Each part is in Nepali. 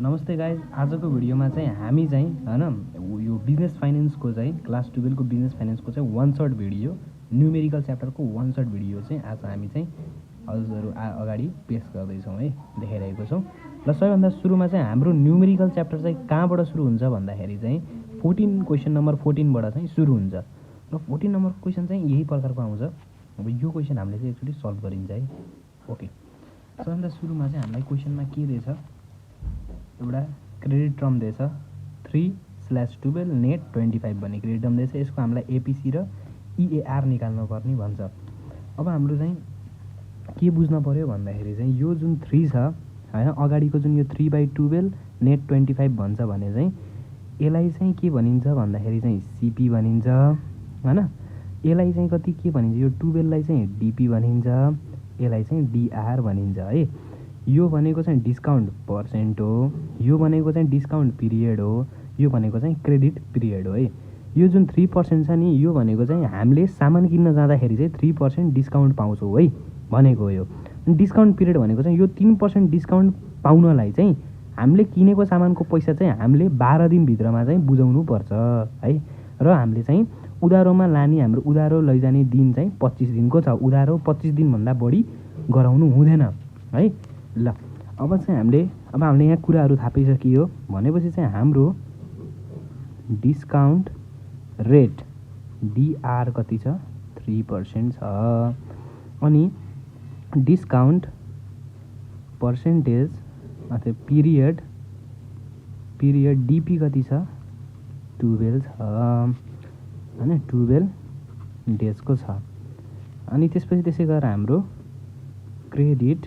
नमस्ते गाइज, आजको भिडियोमा चाहिँ हामी चाहिँ हैन यो बिजनेस फाइनेन्सको चाहिँ क्लास 12 को बिजनेस फाइनेन्सको चाहिँ वान सर्ट भिडियो न्युमेरिकल च्याप्टरको वान सर्ट भिडियो चाहिँ आज हामी चाहिँ हजुरहरु अगाडि पेश गर्दैछौँ है, देखाइरहेको छौँ। र सबैभन्दा सुरुमा चाहिँ हाम्रो न्युमेरिकल च्याप्टर चाहिँ कहाँबाट सुरु हुन्छ भन्दाखेरि चाहिँ 14 क्वेशन नम्बर 14 बाट चाहिँ सुरु हुन्छ। र 14 नम्बर क्वेशन चाहिँ यही प्रकारको आउँछ। अब यो क्वेशन हामीले चाहिँ एक्चुअली सल्भ गरिन्छ है। ओके, सबैभन्दा सुरुमा चाहिँ हामीलाई क्वेशनमा के दिएछ, एउटा क्रेडिट टर्म दिएछ 3/12 नेट 25 भन्ने क्रेडिट टर्म दिएछ। यसको हामीलाई एपीसी र ईएआर निकाल्नु पर्ने भन्छ। अब हाम्रो चाहिँ के बुझ्न पर्यो भन्दाखेरि चाहिँ यो जुन 3 छ हैन, अगाडिको जुन यो 3/12 नेट 25 भन्छ भने चाहिँ यसलाई चाहिँ के भनिन्छ भन्दाखेरि चाहिँ सीपी भनिन्छ हैन। यसलाई चाहिँ कति के भनिन्छ, यो 12 लाई चाहिँ डीपी भनिन्छ, यसलाई चाहिँ डीआर भनिन्छ है। यो भनेको चाहिँ डिस्काउन्ट पर्सेन्ट हो, यो भनेको चाहिँ डिस्काउन्ट पिरियड हो, यो भनेको चाहिँ क्रेडिट पिरियड हो है। यो जुन 3% छ नि, यो भनेको चाहिँ हामीले सामान किन्न जाँदाखेरि चाहिँ 3% डिस्काउन्ट पाउँछौँ है भनेको हो। यो डिस्काउन्ट पिरियड भनेको चाहिँ यो 3% डिस्काउन्ट पाउनलाई चाहिँ हामीले किनेको सामानको पैसा चाहिँ हामीले 12 दिनभित्रमा चाहिँ बुझाउनु पर्छ है। र हामीले चाहिँ उधारोमा लाने, हाम्रो उधारो लैजाने दिन चाहिँ 25 दिनको छ। उधारो 25 दिनभन्दा बढी गराउनु हुँदैन है। ल अब हामीले यहाँ कुराहरू थाहा पाइसकियो भनेपछि चाहिँ हाम्रो डिस्काउन्ट रेट डीआर कति छ, 3% छ। अनि डिस्काउन्ट पर्सेन्टेज अथवा पिरियड डीपी कति छ, 12 छ हैन, 12 डेजको छ। अनि त्यसपछि त्यसै गरेर हाम्रो क्रेडिट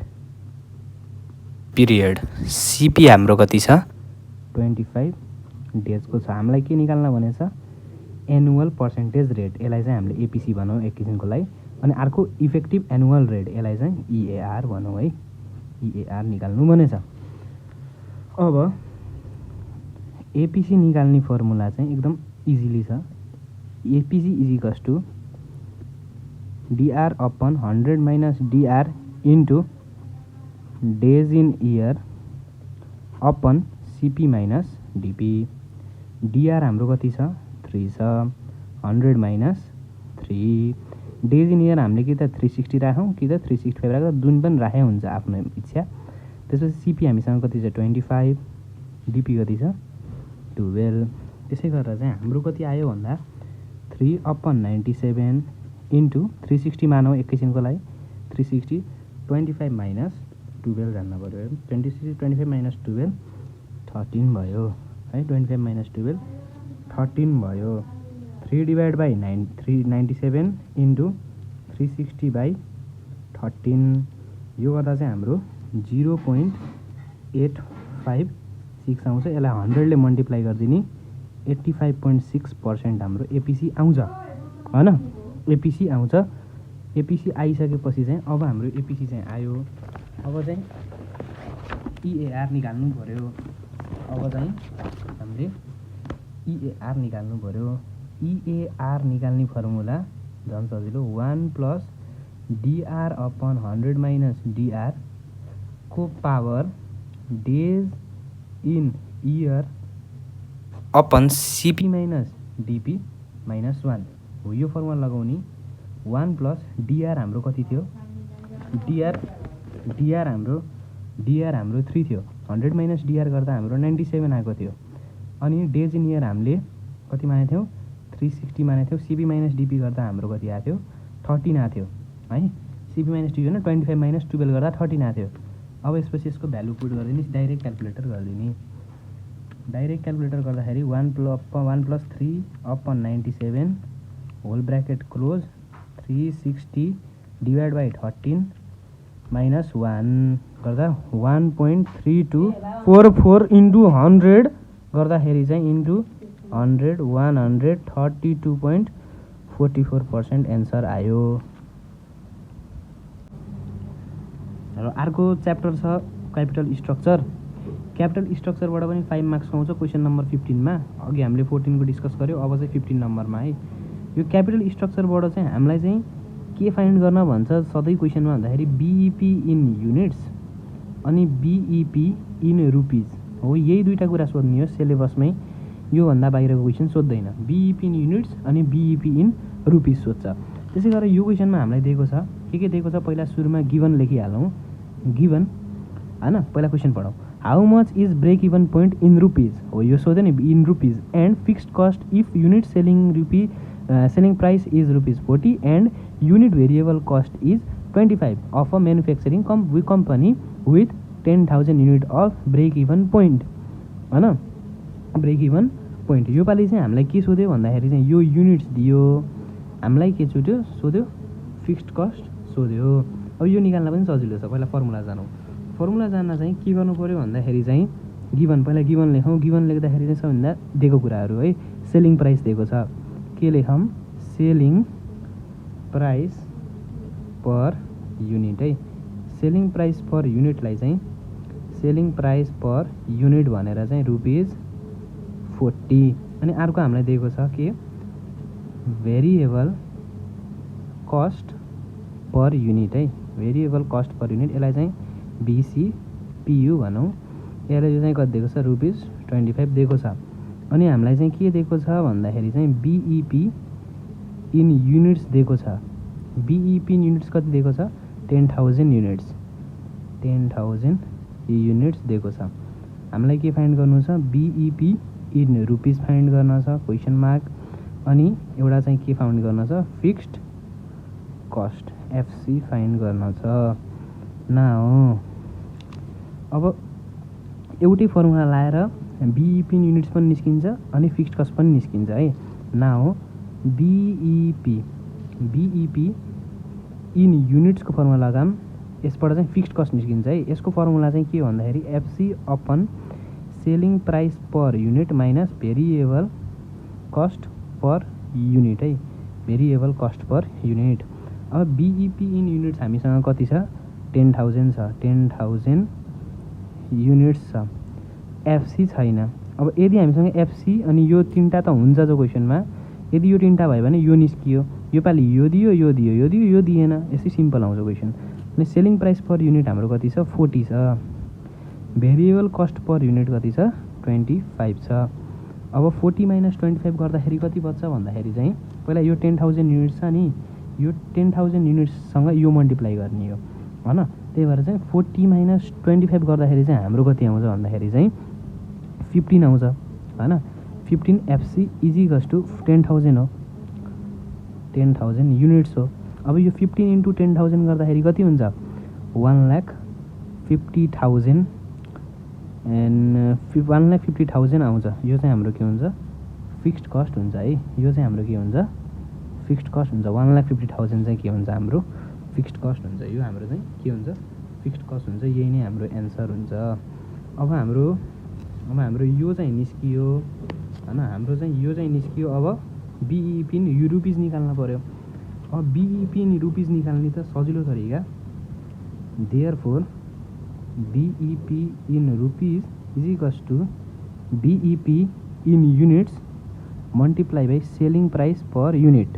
पिरियड सीपी हाम्रो कति छ, 25 डेजको छ। हामीलाई के निकाल्न भनेछ, एनुअल पर्सेन्टेज रेट, यसलाई चाहिँ हामीले एपीसी भनौँ एक किसिमको लागि। अनि अर्को इफेक्टिभ एनुअल रेट, यसलाई चाहिँ ईएआर भनौँ है। ईएआर निकाल्नु भनेछ। अब एपीसी निकाल्ने फर्मुला चाहिँ एकदम इजिली छ। APC is equals to DR upon 100 minus DR into days in year upon CP minus DP. DR हाम्रो कति छ, 3 छ, 100 माइनस 3। डेज इन इयर हामीले कि त 360 राखौँ कि त 365 राख्दा जुन पनि राखे हुन्छ आफ्नो इच्छा। त्यसपछि सीपी हामीसँग कति छ, 25, डीपी कति छ, 12। त्यसै गरेर चाहिँ हाम्रो कति आयो भन्दा 3/97 इन्टु 360 मानौँ एक किसिमको लागि, 360 25 माइनस 12 जान्न पऱ्यो। 25 माइनस 12 13 भयो है। 25 माइनस 12 13 भयो। 3/97 इन्टु 360/13 यो गर्दा चाहिँ हाम्रो 0.856 आउँछ। यसलाई 100 ले मल्टिप्लाई गरिदिने 85.6% हाम्रो एपीसी आउँछ हैन। एपीसी आउँछ। एपीसी आइसकेपछि चाहिँ अब हाम्रो एपीसी चाहिँ आयो। अब चाहिँ ईएआर निकाल्नु पर्यो। अब चाहिँ हामीले ईएआर निकाल्नु पर्यो। ईएआर निकाल्ने फर्मुला झन् सजिलो, 1 plus DR upon 100 minus DR को power days in year upon CP minus DP minus 1 हो। यो फर्मुला लगाउने। 1 प्लस डीआर हाम्रो कति थियो, डीआर हाम्रो 3 थियो। 100 माइनस डीआर गर्दा हाम्रो 97 आएको थियो। अनि डेज इन इयर हामीले कति मानेको थियौँ, 360 मानेको थियौँ। सीपी माइनस डीपी गर्दा हाम्रो कति आएको थियो, 13 आएको थियो है। सीपी माइनस डीपी होइन, 25 माइनस 12 गर्दा 13 आएको थियो। अब यसपछि यसको भ्यालु पुट गरिदिने, डाइरेक्ट क्यालकुलेटर गरिदिने। डाइरेक्ट क्यालकुलेटर गर्दाखेरि 1 plus 3/97 whole bracket close 360 divide by 13 minus 1 गर्दा 1.3244 इन्टु 100 गर्दाखेरि चाहिँ इन्टु 100 132.44% एन्सर आयो। र अर्को च्याप्टर छ क्यापिटल स्ट्रक्चर। क्यापिटल स्ट्रक्चरबाट पनि 5 मार्क्स आउँछ क्वेसन नम्बर 15 मा। अघि हामीले 14 को डिस्कस गर्यो, अब चाहिँ 15 नम्बरमा है। यो क्यापिटल स्ट्रक्चरबाट चाहिँ हामीलाई चाहिँ के फाइन्ड गर्न भन्छ सधैँ क्वेसनमा भन्दाखेरि बीईपी इन युनिट्स अनि बीईपी इन रुपिज हो यही दुईटा कुरा सोध्ने हो सिलेबसमै, योभन्दा बाहिरको क्वेसन सोध्दैन। बिइपी इन युनिट्स अनि बिइपी इन रुपिस सोध्छ। त्यसै गरेर यो क्वेसनमा हामीलाई दिएको छ के दिएको छ, पहिला सुरुमा गिभन लेखिहालौँ। गिभन हैन, पहिला क्वेसन पढौँ। How much is break even point in rupees, हो यो सोध्यो नि, in rupees. And fixed cost if unit selling price is rupees 40 and unit variable cost is 25 of a manufacturing company with 10,000 unit of break even point होइन, ब्रेक इभन पोइन्ट। योपालि चाहिँ हामीलाई के सोध्यो भन्दाखेरि चाहिँ यो युनिट्स दियो, हामीलाई के सोध्यो फिक्स्ड कस्ट सोध्यो। अब यो निकाल्न पनि सजिलो छ, पहिला फर्मुला जानौँ। फर्मुला जान्न चाहिँ के गर्नु पऱ्यो भन्दाखेरि चाहिँ गिभन, पहिला गिभन लेखौँ। गिभन लेख्दाखेरि चाहिँ सबभन्दा दिएको कुराहरू है, सेलिङ प्राइस दिएको छ, के लेखौँ, सेलिङ प्राइस पर युनिट है। सेलिङ प्राइस पर युनिटलाई चाहिँ सेलिङ प्राइस पर युनिट भनेर चाहिँ रुपिज 40। अनि अर्को हामीलाई दिएको छ के, भेरिएबल कस्ट पर युनिट है, भेरिएबल कस्ट पर युनिट, यसलाई चाहिँ VCPU भनौँ। यसलाई चाहिँ कति दिएको छ, रुपिज 25 दिएको छ। अनि हामीलाई चाहिँ के दिएको छ भन्दाखेरि चाहिँ BEP इन युनिट्स दिएको छ। BEP इन युनिट्स कति दिएको छ, 10,000 युनिट्स, 10,000 युनिट्स दिएको छ। हामीलाई के फाइन्ड गर्नु छ, BEP इन रुपिस फाइन्ड गर्न छ, क्वेसन मार्क। अनि एउटा चाहिँ के फाइन्ड गर्न छ, फिक्स्ड कस्ट FC फाइन्ड गर्न छ। नाउ अब एउटै फर्मुला लाएर BEP इन युनिट्स पनि निस्किन्छ अनि फिक्स्ड कस्ट पनि निस्किन्छ है। नाउ BEP इन युनिट्सको फर्मुला लगाम, यसबाट चाहिँ फिक्स्ड कस्ट निस्किन्छ है। यसको फर्मुला चाहिँ के भन्दाखेरि FC upon selling price per unit minus variable cost per unit है, भेरिएबल कस्ट पर युनिट। अब BEP इन युनिट्स हामीसँग कति छ, 10,000 छ, 10,000 युनिट्स छ, FC छैन। अब यदि हामीसँग FC अनि यो तिनवटा त हुन्छ जो क्वेसनमा, यदि यो तिनवटा भयो भने यो निस्कियो, योपालि यो दियो, यो दियो, यो दियो, यो दिएन, यस्तै सिम्पल आउँछ क्वेसन। अनि सेलिङ प्राइस पर युनिट हाम्रो कति छ, 40 छ। भेरिएबल कस्ट पर युनिट कति छ, 25 छ। अब 40 माइनस 25 गर्दाखेरि कति बच्छ भन्दाखेरि चाहिँ पहिला यो 10,000 युनिट्स छ नि, यो 10,000 युनिट्ससँग यो मल्टिप्लाई गर्ने हो होइन। त्यही भएर चाहिँ 40 माइनस 25 गर्दाखेरि चाहिँ हाम्रो कति आउँछ भन्दाखेरि चाहिँ 15 आउँछ होइन। 15 FC इजिकल्स टु 10,000 हो, 10,000 युनिट्स हो। अब यो 15 इन्टु 10,000 गर्दाखेरि कति हुन्छ, 1,50,000 एन्ड 1,50,000 आउँछ। यो चाहिँ हाम्रो के हुन्छ, फिक्स्ड कस्ट हुन्छ है। यो चाहिँ हाम्रो के हुन्छ, फिक्स्ड कस्ट हुन्छ। 1,50,000 चाहिँ के हुन्छ, हाम्रो फिक्स्ड कस्ट हुन्छ। यो हाम्रो चाहिँ के हुन्छ, फिक्स्ड कस्ट हुन्छ। यही नै हाम्रो एन्सर हुन्छ। अब हाम्रो यो चाहिँ निस्कियो होइन, हाम्रो चाहिँ यो चाहिँ निस्कियो। अब BEP इन रुपिज निकाल्न पऱ्यो। अब BEP इन रुपिज निकाल्ने त सजिलो तरिका, therefore BEP in rupees is equals to BEP in units multiply by selling price per unit.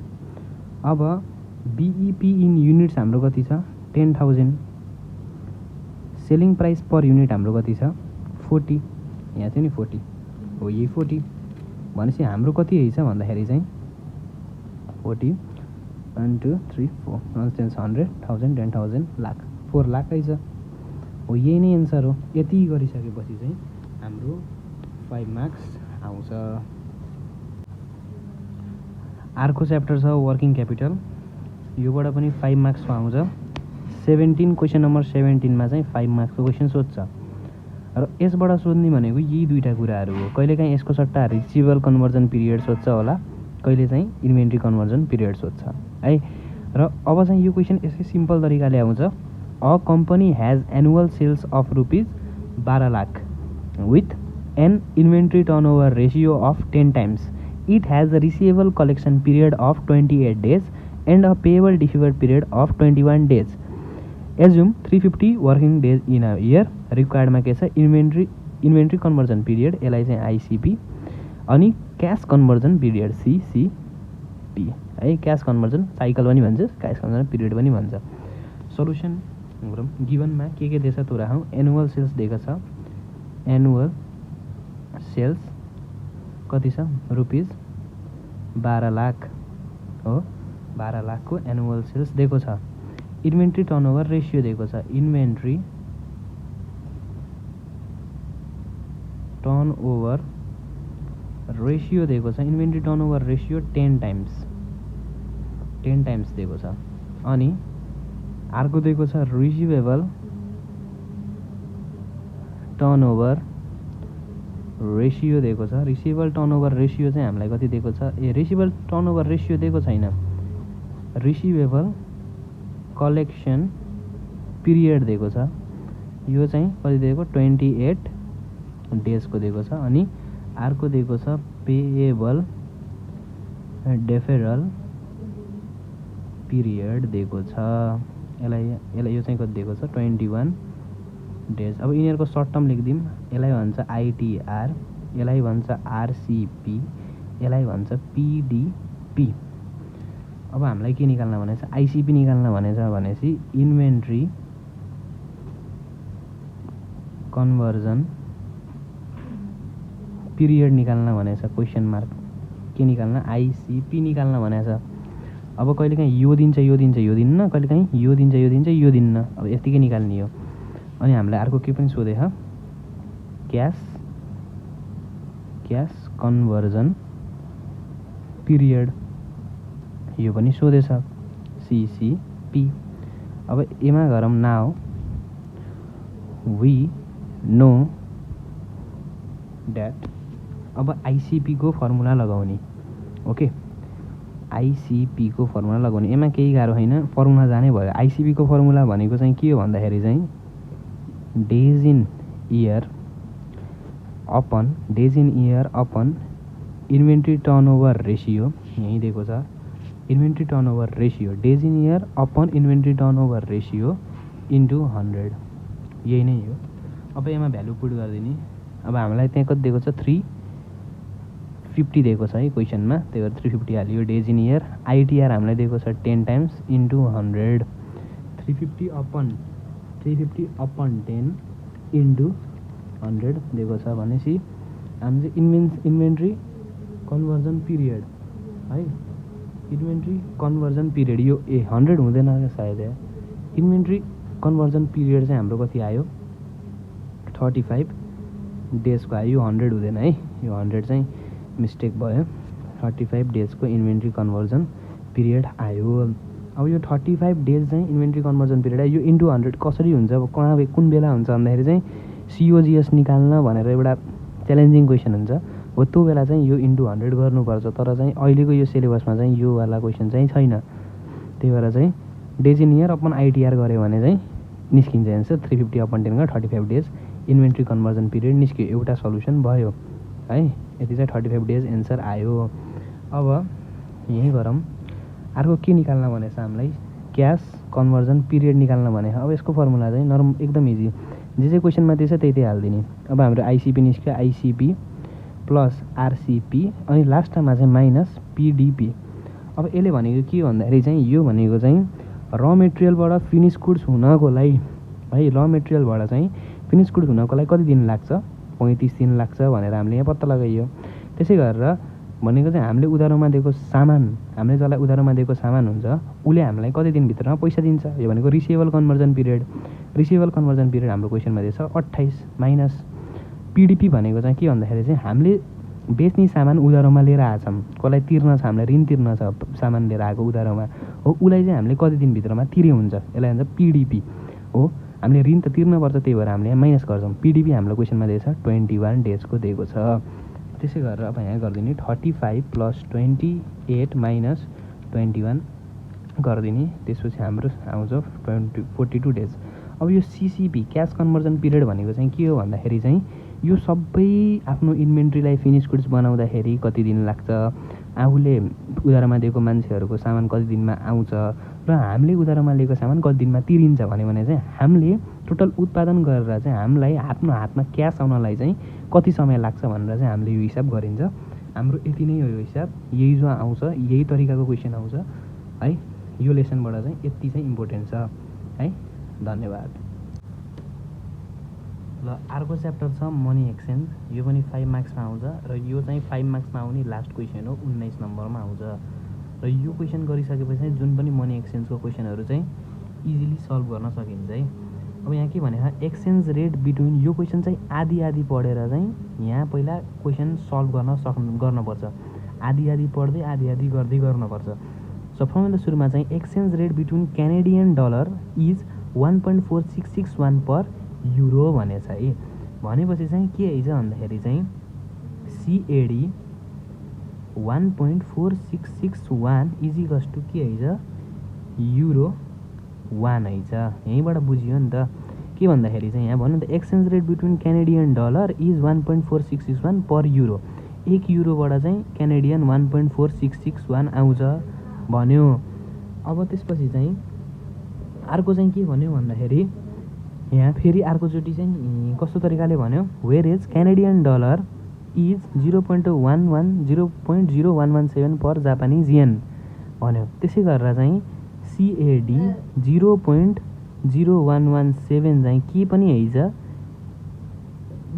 अब BEP इन युनिट्स हाम्रो कति छ, 10,000। सेलिङ प्राइस पर युनिट हाम्रो कति छ, 40। यहाँ थियो नि 40 हो, यही 40 भनेपछि हाम्रो कति रहेछ भन्दाखेरि चाहिँ 40 1 2 3 4 100 1000 10,000 लाख 4 लाख रहेछ हो। यही नै एन्सर हो। यति गरिसकेपछि चाहिँ हाम्रो 5 मार्क्स आउँछ। अर्को च्याप्टर छ वर्किङ क्यापिटल, योबाट पनि 5 मार्क्सको आउँछ। 17 क्वेसन नम्बर 17 मा चाहिँ 5 मार्क्सको क्वेसन सोध्छ र यसबाट सोध्ने भनेको यही दुईटा कुराहरू हो। कहिलेकाहीँ यसको सट्टा रिसिभेबल कन्भर्जन पिरियड सोध्छ होला, कहिले चाहिँ इन्भेन्ट्री कन्भर्जन पिरियड सोध्छ है। र अब चाहिँ यो क्वेसन यसै सिम्पल तरिकाले आउँछ। A company has annual sales of rupees 12 lakh with an inventory turnover ratio of 10 times. It has a receivable collection period of 28 days and a payable deferred period of 21 days. Assume 350 working days in a year. रिक्वायर्डमा के छ, इन्भेन्ट्री कन्भर्जन पिरियड, यसलाई चाहिँ ICP, अनि क्यास कन्भर्जन पिरियड CCP है। क्यास कन्भर्जन साइकल पनि भन्छ, क्यास कन्भर्जन पिरियड पनि भन्छ। सल्युसन गिभनमा के दिएछ त्यो राखौँ। एनुअल सेल्स दिएको छ, एनुअल सेल्स कति छ रुपिस 12 लाख हो 12 लाखको एनुअल सेल्स दिएको छ। इन्भेन्ट्री टर्नओभर रेसियो दिएको छ। इन्भेन्ट्री टर्नओभर रेसियो दिएको छ। इन्भेन्ट्री टर्नओभर रेसियो 10 टाइम्स दिएको छ। अनि अर्को दिएको छ रिसिभेबल टर्नओभर रेसियो दिएको छ। रिसिभेबल टर्नओभर रेसियो चाहिँ हामीलाई कति दिएको छ? रिसिभेबल टर्नओभर रेसियो दिएको छैन। रिसिभेबल कलेक्सन पिरियड दिएको छ। यो चाहिँ कति दिएको? 28 डेजको दिएको छ। अनि अर्को दिएको छ पेएबल डेफेरल पिरियड दिएको छ। यसलाई यो चाहिँ कति दिएको छ? 21 डेज। अब यिनीहरूको सर्ट टर्म लेखिदिउँ। यसलाई भन्छ आइटिआर, यसलाई भन्छ आरसिपी, यसलाई भन्छ पिडिपी। अब हामीलाई के निकाल्न भनेछ? आइसिपी निकाल्न भनेछ भनेपछि इन्भेन्ट्री कन्भर्जन पिरियड निकाल्न भनेछ। क्वेसन मार्क के निकाल्न? आइसिपी निकाल्न भनेछ। अब कहिलेकाहीँ यो दिन्छ यो दिन्न, कहिलेकाहीँ यो दिन्छ यो दिन्न। अब यतिकै निकाल्ने हो। अनि हामीलाई अर्को के पनि सोधेछ? क्यास कन्भर्जन पिरियड यो पनि सोधेछ, सिसिपी। अब एमा गरौँ। Now we know that. अब आइसिपी को फर्मुला लगाउने। ओके, आइसिपी को फर्मुला लगाउने। एमा केही गाह्रो होइन, फर्मुला जानै भयो। आइसिपी को फर्मुला भनेको चाहिँ के हो भन्दाखेरि चाहिँ days in year upon inventory turnover ratio. यही दिएको छ inventory turnover ratio. Days in year upon inventory turnover ratio into 100। यही नै हो। अब यसमा भ्यालु पुट गरिदिने। अब हामीलाई त्यहाँ कति दिएको छ? 350 दिएको छ है क्वेसनमा, त्यही भएर 350 हालियो। Days in year. आइटिआर हामीलाई दिएको छ 10 टाइम्स इन्टु 100। 350 अपन 10 इन्टु 100 दिएको छ भनेपछि हामी चाहिँ इन्भेन्ट्री कन्भर्जन पिरियड है। इन्भेन्ट्री कन्भर्जन पिरियड यो 100 हुँदैन क्या सायद। इन्भेन्ट्री कन्भर्जन पिरियड चाहिँ हाम्रो कति आयो? 35 डेजको आयो। यो 100 हुँदैन है, यो 100 चाहिँ मिस्टेक भयो। 35 डेजको इन्भेन्ट्री कन्भर्जन पिरियड आयो। अब यो 35 डेज चाहिँ इन्भेन्ट्री कन्भर्जन पिरियड आयो। यो इन्टु 100 कसरी हुन्छ? अब कुन बेला हुन्छ भन्दाखेरि चाहिँ सिओजिएस निकाल्न भनेर एउटा च्यालेन्जिङ क्वेसन हुन्छ हो, त्यो बेला चाहिँ यो इन्टु 100 गर्नुपर्छ। तर चाहिँ अहिलेको यो सिलेबसमा चाहिँ यो वाला क्वेसन चाहिँ छैन। त्यही भएर चाहिँ days in year upon ITR गऱ्यो भने चाहिँ निस्किन्छ एन्सर। 350 अपन 10 गा 35 डेज इन्भेन्ट्री कन्भर्जन पिरियड निस्क्यो। एउटा सल्युसन भयो है। यति चाहिँ 35 डेज एन्सर आयो। अब यहीँ गरौँ। अर्को के निकाल्न भनेछ हामीलाई? क्यास कन्भर्जन पिरियड निकाल्न भने। अब यसको फर्मुला चाहिँ नर्म एकदम इजी। जे जे क्वेसनमा दिएछ त्यही हालिदिने। अब हाम्रो आइसिपी निस्क्यो। आइसिपी प्लस आरसिपी अनि लास्टमा चाहिँ माइनस पिडिपी। अब यसले भनेको के भन्दाखेरि चाहिँ यो भनेको चाहिँ र मेटेरियलबाट फिनिस गुड्स हुनको लागि है, र मेटेरियलबाट चाहिँ फिनिस गुड्स हुनको लागि कति दिन लाग्छ? 35 दिन लाग्छ भनेर हामीले यहाँ पत्ता लगाइयो। त्यसै गरेर भनेको चाहिँ हामीले उधारोमा दिएको सामान, हामीले जसलाई उधारोमा दिएको सामान हुन्छ उसले हामीलाई कति दिनभित्रमा पैसा दिन्छ? यो भनेको receivable conversion period. Receivable conversion period हाम्रो क्वेसनमा दिएछ 28 माइनस पिडिपी भनेको चाहिँ के भन्दाखेरि चाहिँ हामीले बेच्ने सामान उधारोमा लिएर आएछौँ, कसलाई तिर्न छ? हामीलाई ऋण तिर्न छ सामान लिएर आएको उधारोमा हो, उसलाई चाहिँ हामीले कति दिनभित्रमा तिरे हुन्छ? यसलाई भन्छ पिडिपी हो। हामीले ऋण त तिर्नुपर्छ, त्यही भएर हामीले यहाँ माइनस गर्छौँ। पिडिपी हाम्रो क्वेसनमा दिएछ 21 डेजको दिएको छ। त्यसै गरेर अब यहाँ गरिदिने 35 प्लस 28 माइनस 21 गरिदिने। त्यसपछि हाम्रो आउँछ 42 डेज। अब यो सिसिपी क्यास कन्भर्जन पिरियड भनेको चाहिँ के हो भन्दाखेरि चाहिँ यो सबै आफ्नो इन्भेन्ट्रीलाई फिनिस गुड्स बनाउँदाखेरि कति दिन लाग्छ, आफूले उधारोमा दिएको मान्छेहरूको सामान कति दिनमा आउँछ र हामीले उधारोमा लिएको सामान कति दिनमा तिरिन्छ भने चाहिँ हामीले टोटल उत्पादन गरेर चाहिँ हामीलाई हातमा क्यास आउनलाई चाहिँ कति समय लाग्छ भनेर चाहिँ हामीले यो हिसाब गरिन्छ। हाम्रो यति नै हो यो हिसाब। यही जो आउँछ यही तरिकाको क्वेसन आउँछ है। यो लेसनबाट चाहिँ यति चाहिँ इम्पोर्टेन्ट छ है। धन्यवाद। ल अर्को च्याप्टर छ मनी एक्सचेन्ज। यो पनि 5 मार्क्समा आउँछ र यो चाहिँ 5 मार्क्समा आउने लास्ट क्वेसन हो, 19 नम्बरमा आउँछ। र यो क्वेसन गरिसकेपछि चाहिँ जुन पनि मनी एक्सचेन्जको क्वेसनहरू चाहिँ इजिली सल्भ गर्न सकिन्छ है। अब यहाँ के भनेको छ, एक्सचेन्ज रेट बिट्विन, यो क्वेसन चाहिँ आधी आधी पढेर चाहिँ यहाँ पहिला क्वेसन सल्भ गर्नुपर्छ। आधी आधी पढ्दै आधी आधी गर्दै गर्नुपर्छ। सबभन्दा सुरुमा चाहिँ exchange rate between Canadian dollar is 1.4661 per euro भनेछ है। भनेपछि चाहिँ के आइज भन्दाखेरि चाहिँ CAD 1.4661 इजिकल्स टु के आइज युरो 1 आइज। यहीँबाट बुझियो नि त। के भन्दाखेरि चाहिँ यहाँ भन्नु त exchange rate between Canadian dollar is 1.4661 per euro. 1 युरोबाट चाहिँ क्यानेडियन 1.4661 आउँछ भन्यो। अब त्यसपछि चाहिँ अर्को चाहिँ के भन्यो भन्दाखेरि यहाँ फेरि अर्कोचोटि चाहिँ कस्तो तरिकाले भन्यो, whereas Canadian dollar is 0.01117 per Japanese yen भन्यो। त्यसै गरेर चाहिँ CAD 0.0117 चाहिँ के पनि आइज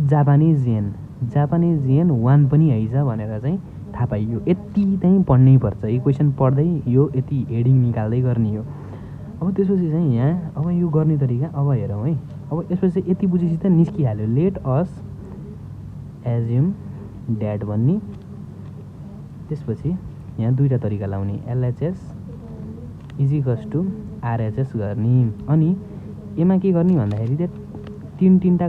जापानिज येन 1 पनि आइज भनेर चाहिँ थाहा पाइयो। यति चाहिँ पढ्नै पर्छ। यो क्वेसन पढ्दै यो यति हेडिङ निकाल्दै गर्ने हो। अब त्यसपछि चाहिँ यहाँ अब यो गर्ने तरिका अब हेरौँ है। अब यसपछि यति बुझेपछि त निस्किहाल्यो। लेट अस एज्युम ड्याट भन्ने। त्यसपछि यहाँ दुईवटा तरिका लाउने, LHS इजिकल्स टु RHS गर्ने। अनि यसमा के गर्ने भन्दाखेरि चाहिँ तिनवटा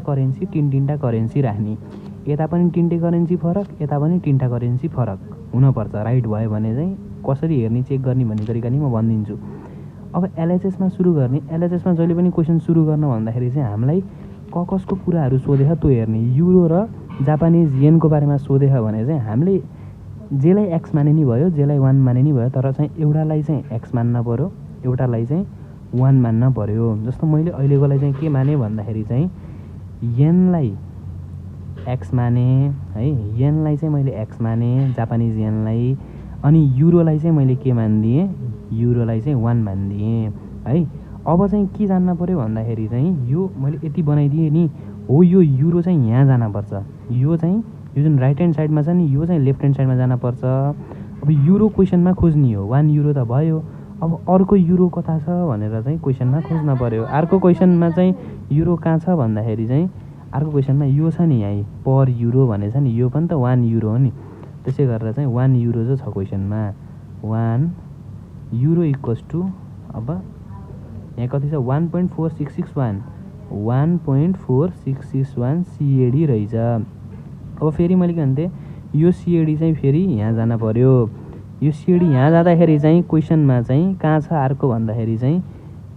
करेन्सी राख्ने। यता पनि तिनटै करेन्सी फरक, यता पनि तिनवटा करेन्सी फरक हुनपर्छ। राइट भयो भने चाहिँ कसरी हेर्ने चेक गर्ने भन्ने तरिका नि म भनिदिन्छु। अब LHSमा सुरु गर्ने। LHSमा जहिले पनि क्वेसन सुरु गर्न भन्दाखेरि चाहिँ हामीलाई कसको कुराहरू सोधेछ त्यो हेर्ने। युरो र जापानिज येनको बारेमा सोधेछ भने चाहिँ हामीले जेलाई एक्स माने नि भयो, जेलाई 1 माने नि भयो, तर चाहिँ एउटालाई चाहिँ एक्स मान्न पऱ्यो, एउटालाई चाहिँ 1 मान्न पऱ्यो। जस्तो मैले अहिलेकोलाई चाहिँ के माने भन्दाखेरि चाहिँ येनलाई एक्स माने है, येनलाई चाहिँ मैले एक्स माने जापानिज येनलाई। अनि युरोलाई चाहिँ मैले के मानिदिएँ, युरोलाई चाहिँ 1 मानिदिएँ है। अब चाहिँ के जान्न पऱ्यो भन्दाखेरि चाहिँ यो मैले यति बनाइदिएँ नि हो, यो युरो चाहिँ यहाँ जानुपर्छ। यो जुन राइट ह्यान्ड साइडमा छ नि, यो चाहिँ लेफ्ट ह्यान्ड साइडमा जानुपर्छ। अब युरो क्वेसनमा खोज्ने हो, 1 युरो त भयो। अब अर्को युरो कता छ भनेर चाहिँ क्वेसनमा खोज्न पऱ्यो। अर्को क्वेसनमा चाहिँ युरो कहाँ छ भन्दाखेरि चाहिँ अर्को क्वेसनमा यो छ नि, यहाँ पर युरो भनेछ नि, यो पनि त 1 युरो हो नि। त्यसै गरेर चाहिँ 1 युरो जो छ क्वेसनमा, 1 युरो इक्वल्स टु, अब यहाँ कति छ 1.4661, 1.4661 CAD रहेछ। अब फेरि मैले के भन्थेँ, यो CAD चाहिँ फेरि यहाँ जान पऱ्यो। यो CAD यहाँ जाँदाखेरि चाहिँ क्वेसनमा चाहिँ कहाँ छ अर्को भन्दाखेरि चाहिँ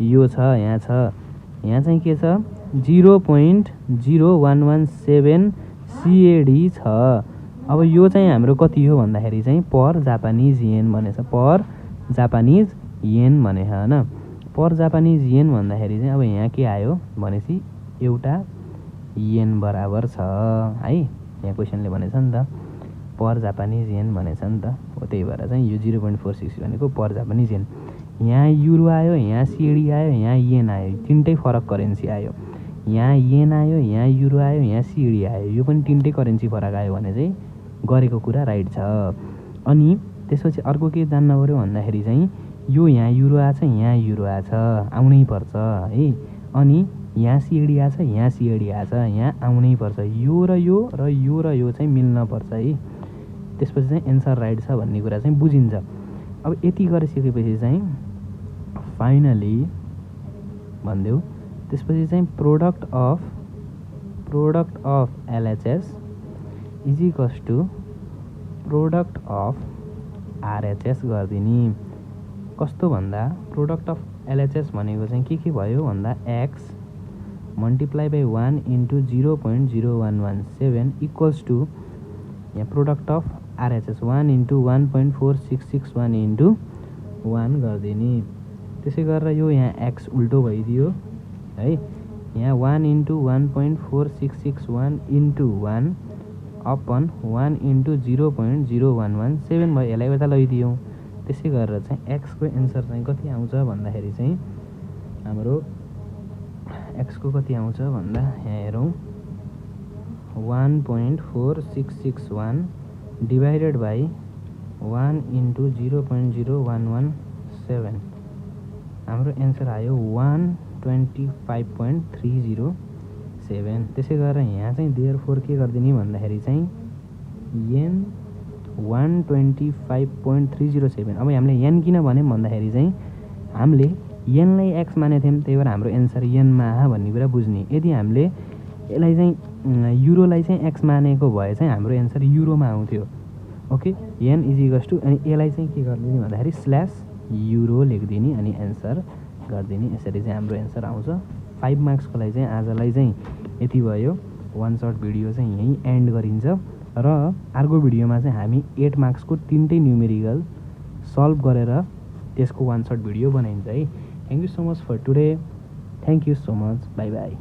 यो छ, यहाँ छ। यहाँ चाहिँ के छ 0.0117 CAD छ। अब यो चाहिँ हाम्रो कति हो भन्दाखेरि चाहिँ पर जापानिज येन भनेछ, पर जापानिज येन भने होइन। पर जापानिज येन भन्दाखेरि चाहिँ अब यहाँ के आयो भनेपछि एउटा येन बराबर छ है। यहाँ क्वेसनले भनेछ नि त पर जापानिज येन भनेछ नि त, हो त्यही भएर चाहिँ यो 0.46 भनेको पर जापानिज येन। यहाँ युरो आयो, यहाँ CAD आयो, यहाँ येन आयो, तिनटै फरक करेन्सी आयो। यहाँ येन आयो, यहाँ युरो आयो, यहाँ CAD आयो, यो पनि तिनटै करेन्सी फरक आयो भने चाहिँ गरेको कुरा राइट छ। अनि त्यसपछि अर्को के जान्न पऱ्यो भन्दाखेरि चाहिँ यो यहाँ युरो आछ, यहाँ युरो आछ, आउनै पर्छ है। अनि यहाँ CAD आछ, यहाँ CAD आछ, यहाँ आउनै पर्छ। यो र यो र यो र यो चाहिँ मिल्न पर्छ है। त्यसपछि चाहिँ एन्सर राइट छ भन्ने कुरा चाहिँ बुझिन्छ। अब यति गरिसकेपछि चाहिँ फाइनली भनिदेऊ, त्यसपछि चाहिँ product of LHS equals to product of RHS गरिदिने। कस्तो भन्दा प्रोडक्ट अफ LHS भनेको चाहिँ के भयो भन्दा x multiply by 1 into 0.0117 equals to यहाँ product of RHS 1 into 1.4661 into 1 गरिदिने। त्यसै गरेर यो यहाँ x उल्टो भइदियो है। यहाँ 1 इन्टु 1.4661 इन्टु 1 अपन 1 इन्टु 0.0117 भयो। यसलाई यता लैदियौँ। त्यसै गरेर चाहिँ x को एन्सर चाहिँ कति आउँछ भन्दाखेरि चाहिँ हाम्रो x को कति आउँछ भन्दा यहाँ हेरौँ 1.4661 डिवाइडेड बाई 1 इन्टु 0.0117 हाम्रो एन्सर आयो 125.307। त्यसै गरेर यहाँ चाहिँ देयरफोर के गरिदिने भन्दाखेरि चाहिँ एन 125.307। अब हामीले एन किन भन्यौँ भन्दाखेरि चाहिँ हामीले एनलाई एक्स मानेको थियौँ, त्यही भएर हाम्रो एन्सर एनमा आयो भन्ने कुरा बुझ्ने। यदि हामीले यसलाई चाहिँ युरोलाई चाहिँ एक्स मानेको भए चाहिँ हाम्रो एन्सर युरोमा आउँथ्यो। ओके, एन इजिकल्स टु अनि यसलाई चाहिँ के गरिदिने भन्दाखेरि स्ल्यास युरो लेखिदिने अनि एन्सर गरिदिने। यसरी चाहिँ हाम्रो एन्सर आउँछ। 5 मार्क्सको लागि चाहिँ आजलाई चाहिँ यति भयो। वान सर्ट भिडियो चाहिँ यहीँ एन्ड गरिन्छ र अर्को भिडियोमा चाहिँ हामी 8 मार्क्सको 3टै न्युमेरिकल सल्भ गरेर त्यसको वान सर्ट भिडियो बनाइन्छ है। Thank you so much for today. Thank you so much. Bye by.